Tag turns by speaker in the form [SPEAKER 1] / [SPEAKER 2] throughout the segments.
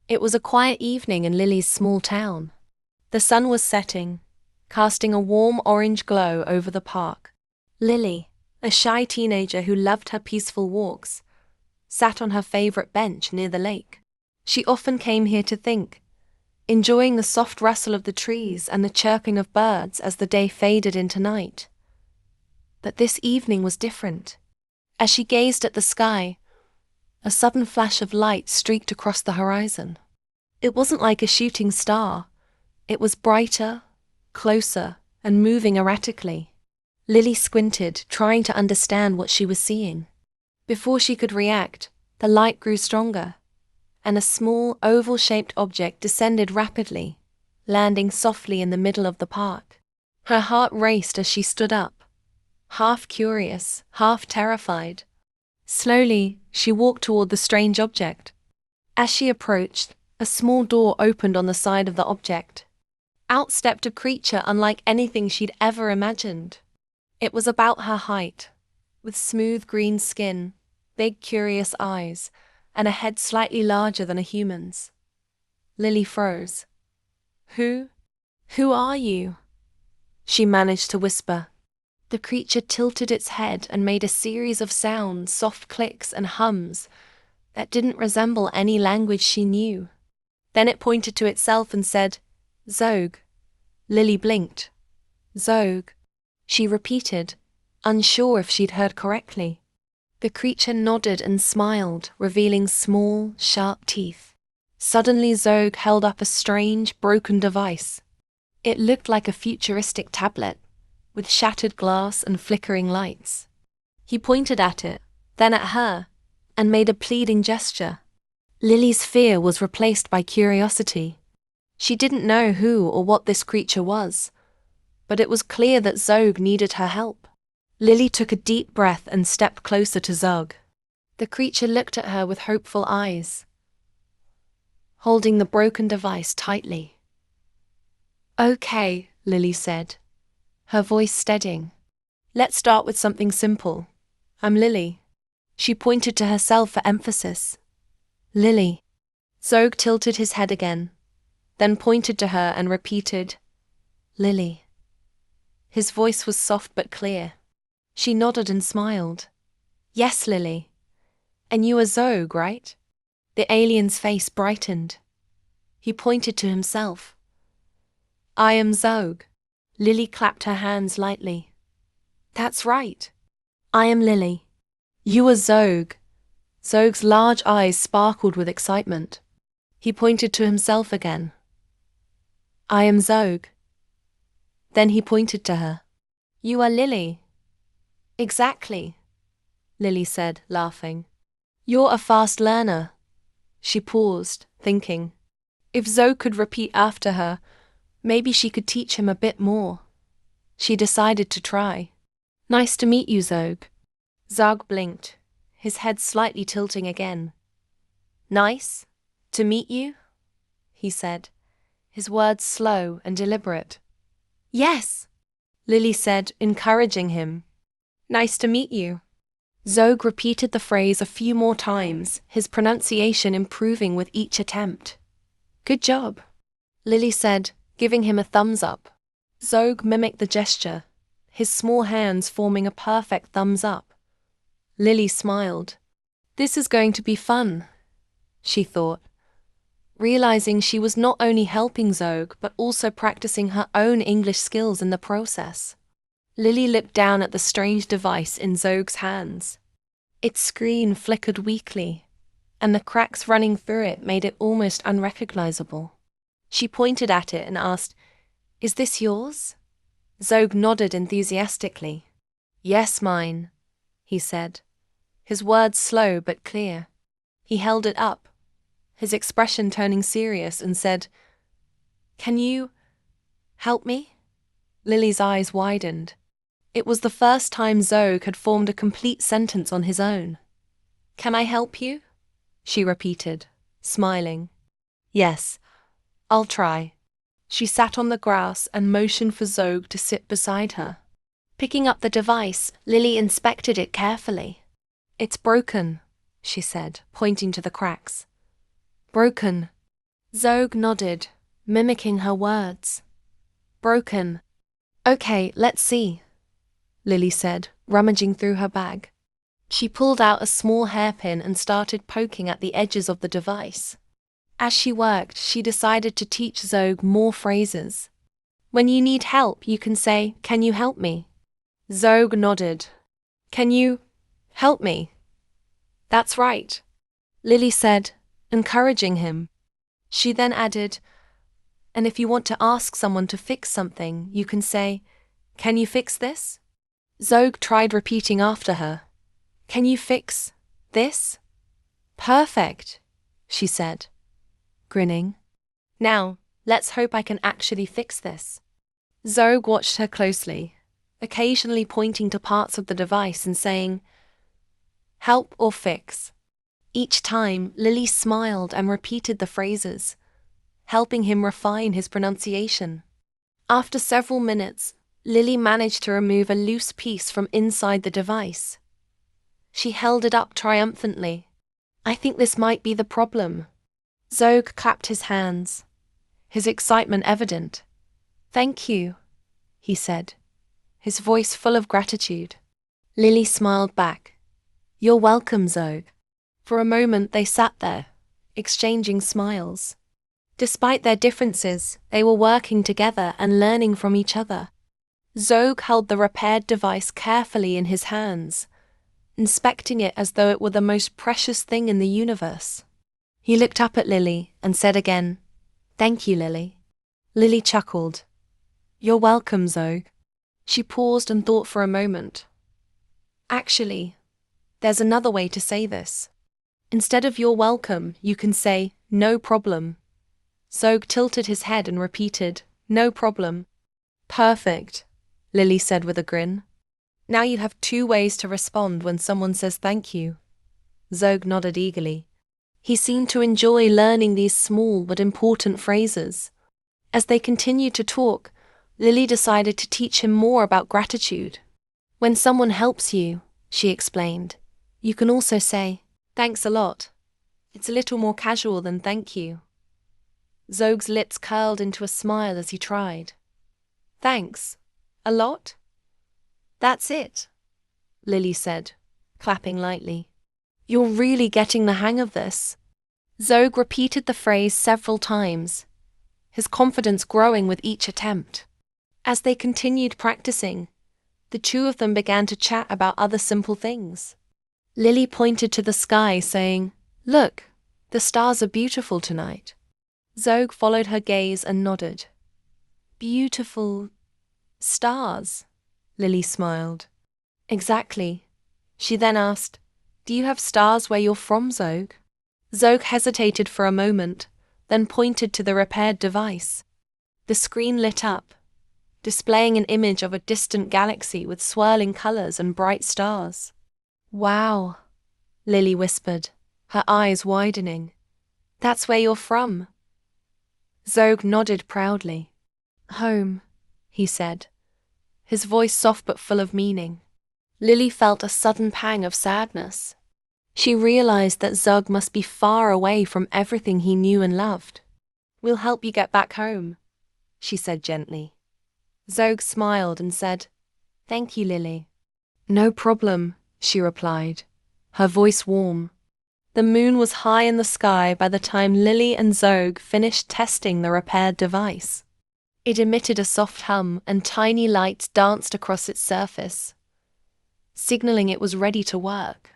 [SPEAKER 1] It was a quiet evening in Lily's small town. The sun was setting, casting a warm orange glow over the park. Lily, a shy teenager who loved her peaceful walks, sat on her favorite bench near the lake. She often came here to think, enjoying the soft rustle of the trees and the chirping of birds as the day faded into night. But this evening was different. As she gazed at the sky, a sudden flash of light streaked across the horizon. It wasn't like a shooting star. It was brighter, closer, and moving erratically. Lily squinted, trying to understand what she was seeing. Before she could react, the light grew stronger, and a small, oval-shaped object descended rapidly, landing softly in the middle of the park. Her heart raced as she stood up, half curious, half terrified. Slowly, she walked toward the strange object. As she approached, a small door opened on the side of the object. Out stepped a creature unlike anything she'd ever imagined. It was about her height, with smooth green skin, big curious eyes, and a head slightly larger than a human's. Lily froze. Who are you?" she managed to whisper. The creature tilted its head and made a series of sounds, soft clicks and hums, that didn't resemble any language she knew. Then it pointed to itself and said, "Zog." Lily blinked. "Zog," she repeated, unsure if she'd heard correctly. The creature nodded and smiled, revealing small, sharp teeth. Suddenly Zog held up a strange, broken device. It looked like a futuristic tablet, with shattered glass and flickering lights. He pointed at it, then at her, and made a pleading gesture. Lily's fear was replaced by curiosity. She didn't know who or what this creature was, but it was clear that Zog needed her help. Lily took a deep breath and stepped closer to Zog. The creature looked at her with hopeful eyes, holding the broken device tightly. "Okay," Lily said, her voice steadying. "Let's start with something simple. I'm Lily." She pointed to herself for emphasis. "Lily." Zog tilted his head again, then pointed to her and repeated, "Lily." His voice was soft but clear. She nodded and smiled. "Yes, Lily. And you are Zog, right?" The alien's face brightened. He pointed to himself. "I am Zog." Lily clapped her hands lightly. "That's right. I am Lily. You are Zog." Zog's large eyes sparkled with excitement. He pointed to himself again. "I am Zog." Then he pointed to her. "You are Lily." "Exactly," Lily said, laughing. "You're a fast learner." She paused, thinking. If Zog could repeat after her, maybe she could teach him a bit more. She decided to try. "Nice to meet you, Zog." Zog blinked, his head slightly tilting again. "Nice to meet you?" he said, his words slow and deliberate. "Yes," Lily said, encouraging him. "Nice to meet you." Zog repeated the phrase a few more times, his pronunciation improving with each attempt. "Good job," Lily said, giving him a thumbs up. Zog mimicked the gesture, his small hands forming a perfect thumbs up. Lily smiled. This is going to be fun, she thought, realizing she was not only helping Zog but also practicing her own English skills in the process. Lily looked down at the strange device in Zog's hands. Its screen flickered weakly, and the cracks running through it made it almost unrecognizable. She pointed at it and asked, "Is this yours?" Zog nodded enthusiastically. "Yes, mine," he said, his words slow but clear. He held it up, his expression turning serious, and said, "Can you help me?" Lily's eyes widened. It was the first time Zog had formed a complete sentence on his own. "Can I help you?" she repeated, smiling. "Yes, I'll try." She sat on the grass and motioned for Zog to sit beside her. Picking up the device, Lily inspected it carefully. "It's broken," she said, pointing to the cracks. "Broken," Zog nodded, mimicking her words. Broken. Okay, let's see, Lily said, rummaging through her bag. She pulled out a small hairpin and started poking at the edges of the device. As she worked, she decided to teach Zog more phrases. When you need help, you can say, "Can you help me?" Zog nodded. "Can you help me?" "That's right," Lily said, encouraging him. She then added, "And if you want to ask someone to fix something, you can say, 'Can you fix this?'" Zog tried repeating after her. "Can you fix this?" "Perfect," she said, grinning. "Now, let's hope I can actually fix this." Zog watched her closely, occasionally pointing to parts of the device and saying, "Help or fix." Each time, Lily smiled and repeated the phrases, helping him refine his pronunciation. After several minutes, Lily managed to remove a loose piece from inside the device. She held it up triumphantly. "I think this might be the problem." Zog clapped his hands, his excitement evident. "Thank you," he said, his voice full of gratitude. Lily smiled back. "You're welcome, Zog." For a moment they sat there, exchanging smiles. Despite their differences, they were working together and learning from each other. Zog held the repaired device carefully in his hands, inspecting it as though it were the most precious thing in the universe. He looked up at Lily and said again, "Thank you, Lily." Lily chuckled. "You're welcome, Zog." She paused and thought for a moment. "Actually, there's another way to say this. Instead of 'you're welcome,' you can say, 'no problem.'" Zog tilted his head and repeated, "No problem." "Perfect," Lily said with a grin. "Now you have two ways to respond when someone says thank you." Zog nodded eagerly. He seemed to enjoy learning these small but important phrases. As they continued to talk, Lily decided to teach him more about gratitude. "When someone helps you," she explained, "you can also say, 'Thanks a lot.' It's a little more casual than thank you." Zog's lips curled into a smile as he tried. "Thanks. A lot?" "That's it," Lily said, clapping lightly. "You're really getting the hang of this." Zog repeated the phrase several times, his confidence growing with each attempt. As they continued practicing, the two of them began to chat about other simple things. Lily pointed to the sky, saying, "Look, the stars are beautiful tonight." Zog followed her gaze and nodded. "Beautiful stars," Lily smiled. "Exactly." She then asked, "Do you have stars where you're from, Zog?" Zog hesitated for a moment, then pointed to the repaired device. The screen lit up, displaying an image of a distant galaxy with swirling colors and bright stars. "Wow," Lily whispered, her eyes widening. "That's where you're from." Zog nodded proudly. "Home," he said, his voice soft but full of meaning. Lily felt a sudden pang of sadness. She realized that Zog must be far away from everything he knew and loved. "We'll help you get back home," she said gently. Zog smiled and said, "Thank you, Lily." "No problem," she replied, her voice warm. The moon was high in the sky by the time Lily and Zog finished testing the repaired device. It emitted a soft hum and tiny lights danced across its surface, signaling it was ready to work.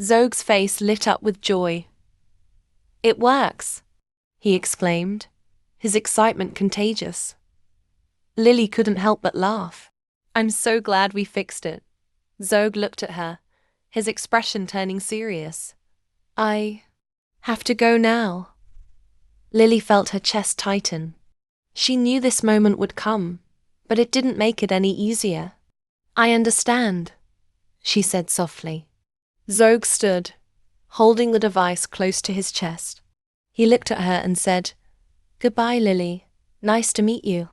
[SPEAKER 1] Zog's face lit up with joy. "It works," he exclaimed, his excitement contagious. Lily couldn't help but laugh. "I'm so glad we fixed it." Zog looked at her, his expression turning serious. "I have to go now." Lily felt her chest tighten. She knew this moment would come, but it didn't make it any easier. "I understand," she said softly. Zog stood, holding the device close to his chest. He looked at her and said, "Goodbye, Lily. Nice to meet you."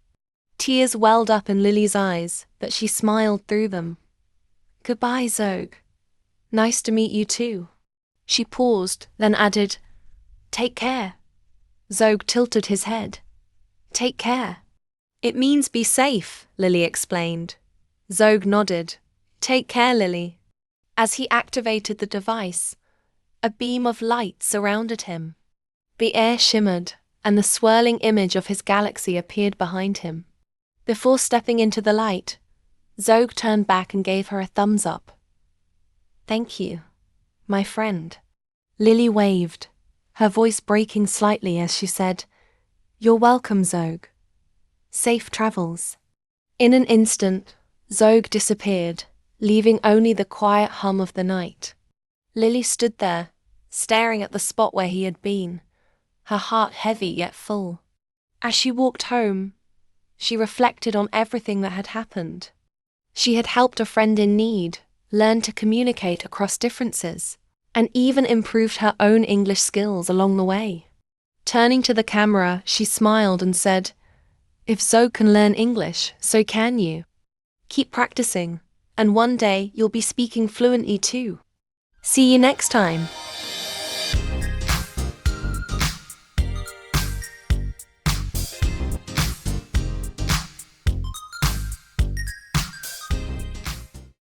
[SPEAKER 1] Tears welled up in Lily's eyes, but she smiled through them. "Goodbye, Zog. Nice to meet you too." She paused, then added, "Take care." Zog tilted his head. Take care. It means be safe, Lily explained. Zog nodded. Take care, Lily. As he activated the device, a beam of light surrounded him. The air shimmered, and the swirling image of his galaxy appeared behind him. Before stepping into the light, Zog turned back and gave her a thumbs up. Thank you, my friend. Lily waved, her voice breaking slightly as she said, You're welcome, Zog. Safe travels. In an instant, Zog disappeared, leaving only the quiet hum of the night. Lily stood there, staring at the spot where he had been, her heart heavy yet full. As she walked home, she reflected on everything that had happened. She had helped a friend in need, learned to communicate across differences, and even improved her own English skills along the way. Turning to the camera, she smiled and said, If Zoe can learn English, so can you. Keep practicing, and one day you'll be speaking fluently too. See you next time.